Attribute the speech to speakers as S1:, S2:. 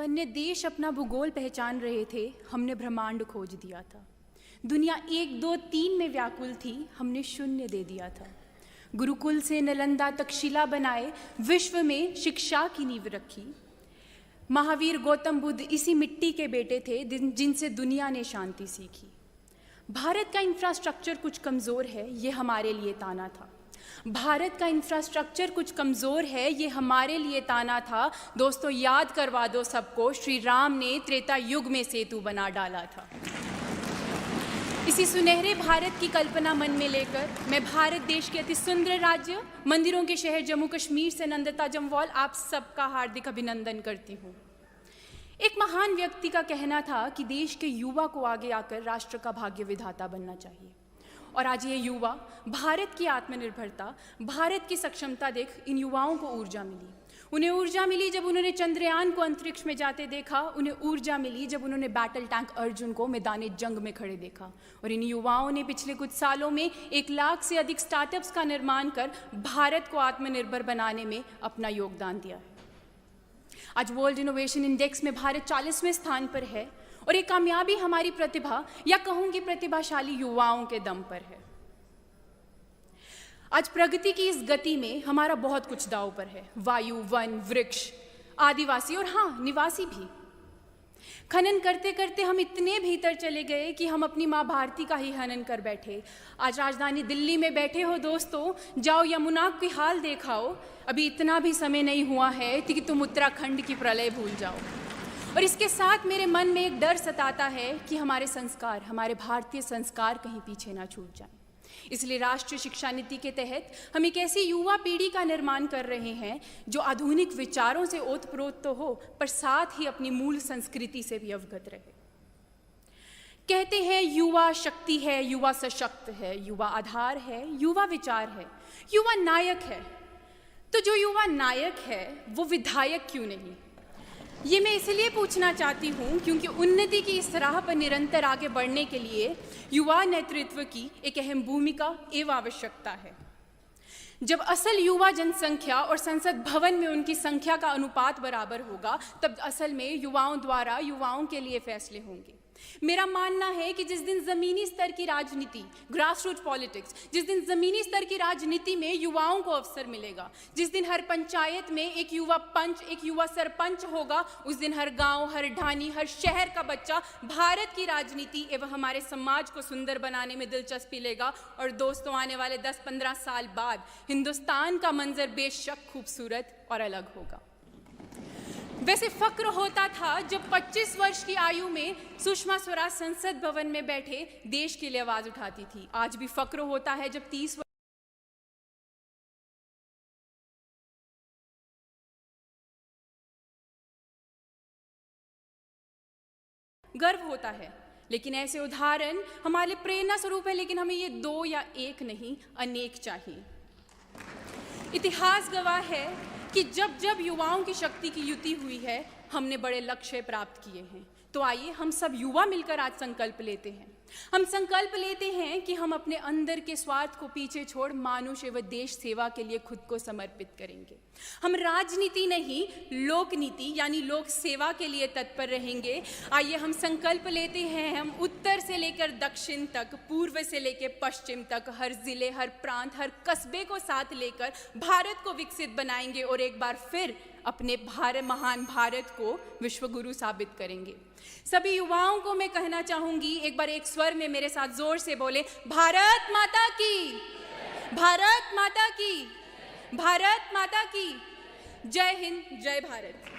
S1: वन्य देश अपना भूगोल पहचान रहे थे, हमने ब्रह्मांड खोज दिया था। दुनिया 1, 2, 3 में व्याकुल थी, हमने शून्य दे दिया था। गुरुकुल से नालंदा तक शिला बनाए, विश्व में शिक्षा की नींव रखी। महावीर गौतम बुद्ध इसी मिट्टी के बेटे थे जिनसे दुनिया ने शांति सीखी। भारत का इंफ्रास्ट्रक्चर कुछ कमज़ोर है, ये हमारे लिए ताना था। भारत का इंफ्रास्ट्रक्चर कुछ कमज़ोर है, ये हमारे लिए ताना था। दोस्तों, याद करवा दो सबको, श्री राम ने त्रेता युग में सेतु बना डाला था। इसी सुनहरे भारत की कल्पना मन में लेकर मैं भारत देश के अति सुंदर राज्य, मंदिरों के शहर जम्मू कश्मीर से नंदता जम्वाल आप सबका हार्दिक अभिनंदन करती हूँ। एक महान व्यक्ति का कहना था कि देश के युवा को आगे आकर राष्ट्र का भाग्य विधाता बनना चाहिए। और आज ये युवा, भारत की आत्मनिर्भरता, भारत की सक्षमता देख इन युवाओं को ऊर्जा मिली। उन्हें ऊर्जा मिली जब उन्होंने चंद्रयान को अंतरिक्ष में जाते देखा। उन्हें ऊर्जा मिली जब उन्होंने बैटल टैंक अर्जुन को मैदान जंग में खड़े देखा। और इन युवाओं ने पिछले कुछ सालों में 1 लाख से अधिक स्टार्टअप्स का निर्माण कर भारत को आत्मनिर्भर बनाने में अपना योगदान दिया है। आज वर्ल्ड इनोवेशन इंडेक्स में भारत 40वें स्थान पर है और ये कामयाबी हमारी प्रतिभा, या कहूंगी प्रतिभाशाली युवाओं के दम पर है। आज प्रगति की इस गति में हमारा बहुत कुछ दांव पर है। वायु, वन, वृक्ष, आदिवासी और हाँ, निवासी भी। खनन करते करते हम इतने भीतर चले गए कि हम अपनी माँ भारती का ही हनन कर बैठे। आज राजधानी दिल्ली में बैठे हो दोस्तों, जाओ यमुना की हाल देखाओ। अभी इतना भी समय नहीं हुआ है कि तुम उत्तराखंड की प्रलय भूल जाओ। और इसके साथ मेरे मन में एक डर सताता है कि हमारे संस्कार, हमारे भारतीय संस्कार कहीं पीछे ना छूट जाएं। इसलिए राष्ट्रीय शिक्षा नीति के तहत हम एक ऐसी युवा पीढ़ी का निर्माण कर रहे हैं जो आधुनिक विचारों से ओतप्रोत तो हो, पर साथ ही अपनी मूल संस्कृति से भी अवगत रहे। कहते हैं युवा शक्ति है, युवा सशक्त है, युवा आधार है, युवा विचार है, युवा नायक है। तो जो युवा नायक है वो विधायक क्यों नहीं? ये मैं इसलिए पूछना चाहती हूँ क्योंकि उन्नति की इस राह पर निरंतर आगे बढ़ने के लिए युवा नेतृत्व की एक अहम भूमिका एवं आवश्यकता है। जब असल युवा जनसंख्या और संसद भवन में उनकी संख्या का अनुपात बराबर होगा, तब असल में युवाओं द्वारा युवाओं के लिए फैसले होंगे। मेरा मानना है कि जिस दिन ज़मीनी स्तर की राजनीति, ग्रासरूट पॉलिटिक्स, जिस दिन ज़मीनी स्तर की राजनीति में युवाओं को अवसर मिलेगा, जिस दिन हर पंचायत में एक युवा पंच, एक युवा सरपंच होगा, उस दिन हर गांव, हर ढानी, हर शहर का बच्चा भारत की राजनीति एवं हमारे समाज को सुंदर बनाने में दिलचस्पी लेगा। और दोस्तों, आने वाले 10-15 साल बाद हिंदुस्तान का मंजर बेशक खूबसूरत और अलग होगा। वैसे फक्र होता था जब 25 वर्ष की आयु में सुषमा स्वराज संसद भवन में बैठे देश के लिए आवाज उठाती थी। आज भी फक्र होता है जब 30 गर्व होता है। लेकिन ऐसे उदाहरण हमारे प्रेरणा स्वरूप है, लेकिन हमें ये 2 या 1 नहीं, अनेक चाहिए। इतिहास गवाह है कि जब जब युवाओं की शक्ति की युति हुई है, हमने बड़े लक्ष्य प्राप्त किए हैं। तो आइए हम सब युवा मिलकर आज संकल्प लेते हैं। हम संकल्प लेते हैं कि हम अपने अंदर के स्वार्थ को पीछे छोड़ मानुष एवं देश सेवा के लिए खुद को समर्पित करेंगे। हम राजनीति नहीं, लोक नीति यानी लोक सेवा के लिए तत्पर रहेंगे। आइए हम संकल्प लेते हैं, हम उत्तर से लेकर दक्षिण तक, पूर्व से लेकर पश्चिम तक, हर जिले, हर प्रांत, हर कस्बे को साथ लेकर भारत को विकसित बनाएंगे और एक बार फिर अपने महान भारत को विश्वगुरु साबित करेंगे। सभी युवाओं को मैं कहना चाहूंगी, एक बार एक स्वर में मेरे साथ जोर से बोले, भारत माता की, भारत माता की, भारत माता की। जय हिंद, जय भारत।